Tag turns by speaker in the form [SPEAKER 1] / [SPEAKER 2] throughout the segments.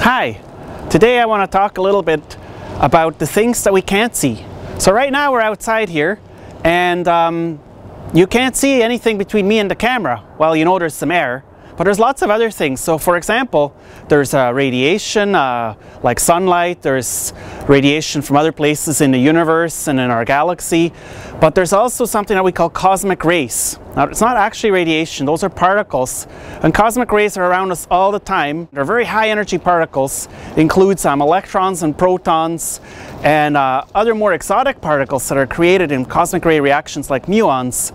[SPEAKER 1] Hi, today I want to talk a little bit about the things that we can't see. So right now we're outside here and you can't see anything between me and the camera. Well, you know there's some air, but there's lots of other things. So for example, there's radiation like sunlight, there's radiation from other places in the universe and in our galaxy, but there's also something that we call cosmic rays. Now it's not actually radiation, those are particles, and cosmic rays are around us all the time. They're very high energy particles. It includes electrons and protons and other more exotic particles that are created in cosmic ray reactions like muons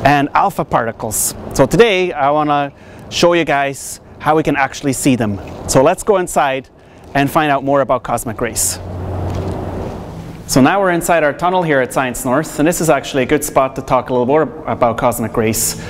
[SPEAKER 1] and alpha particles. So today I want to show you guys how we can actually see them. So let's go inside and find out more about cosmic rays. So now we're inside our tunnel here at Science North, and this is actually a good spot to talk a little more about cosmic rays.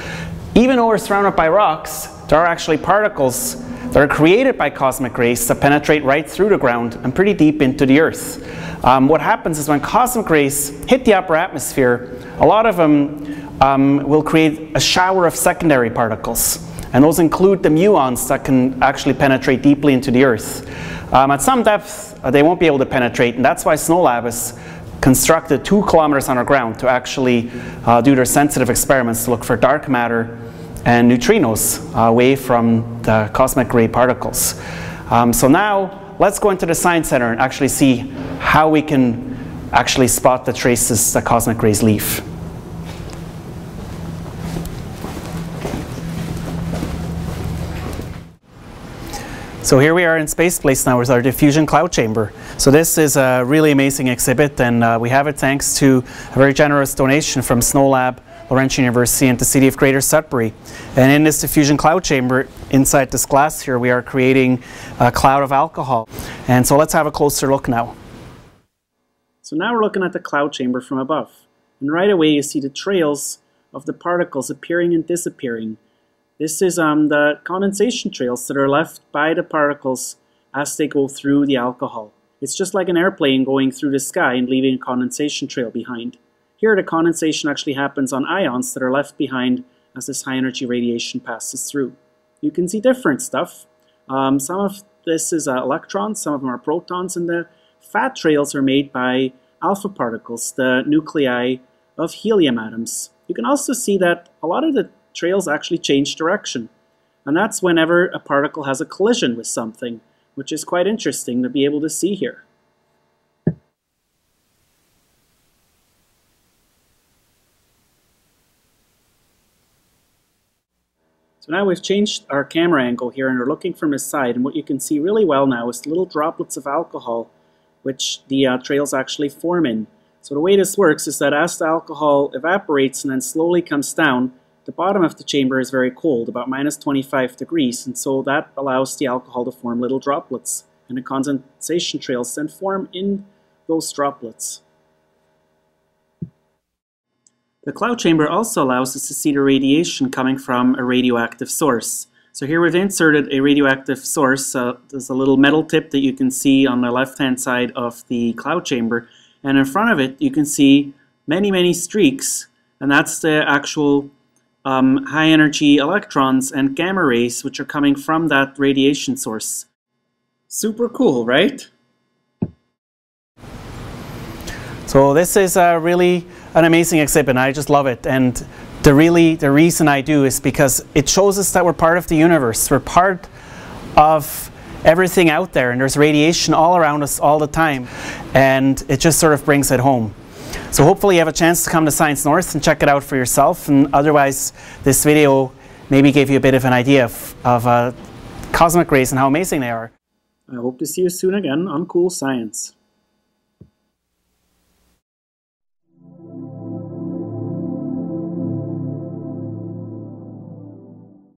[SPEAKER 1] Even though we're surrounded by rocks, there are actually particles that are created by cosmic rays that penetrate right through the ground and pretty deep into the Earth. What happens is when cosmic rays hit the upper atmosphere, a lot of them will create a shower of secondary particles. And those include the muons that can actually penetrate deeply into the Earth. At some depth, they won't be able to penetrate, and that's why SNOLAB has constructed 2 kilometers underground to actually do their sensitive experiments to look for dark matter and neutrinos away from the cosmic ray particles. So now, let's go into the Science Center and actually see how we can actually spot the traces that cosmic rays leave. So here we are in Space Place now with our Diffusion cloud chamber. So this is a really amazing exhibit, and we have it thanks to a very generous donation from SNOLAB, Laurentian University, and the City of Greater Sudbury. And in this Diffusion cloud chamber, inside this glass here, we are creating a cloud of alcohol. And so let's have a closer look now. So now we're looking at the cloud chamber from above. And right away you see the trails of the particles appearing and disappearing. This is the condensation trails that are left by the particles as they go through the alcohol. It's just like an airplane going through the sky and leaving a condensation trail behind. Here the condensation actually happens on ions that are left behind as this high energy radiation passes through. You can see different stuff. Some of this is electrons, some of them are protons, and the fat trails are made by alpha particles, the nuclei of helium atoms. You can also see that a lot of the trails actually change direction, and that's whenever a particle has a collision with something, which is quite interesting to be able to see here. So now we've changed our camera angle here and we're looking from the side, and what you can see really well now is little droplets of alcohol which the trails actually form in. So the way this works is that as the alcohol evaporates and then slowly comes down, the bottom of the chamber is very cold, about -25 degrees, and so that allows the alcohol to form little droplets, and the condensation trails then form in those droplets. The cloud chamber also allows us to see the radiation coming from a radioactive source. So here we've inserted a radioactive source. There's a little metal tip that you can see on the left-hand side of the cloud chamber, and in front of it you can see many streaks, and that's the actual high energy electrons and gamma rays which are coming from that radiation source. Super cool, right? So this is really an amazing exhibit, and I just love it. And the reason I do is because it shows us that we're part of the universe. We're part of everything out there, and there's radiation all around us all the time, and it just sort of brings it home. So hopefully you have a chance to come to Science North and check it out for yourself, and otherwise this video maybe gave you a bit of an idea of cosmic rays and how amazing they are. I hope to see you soon again on Cool Science.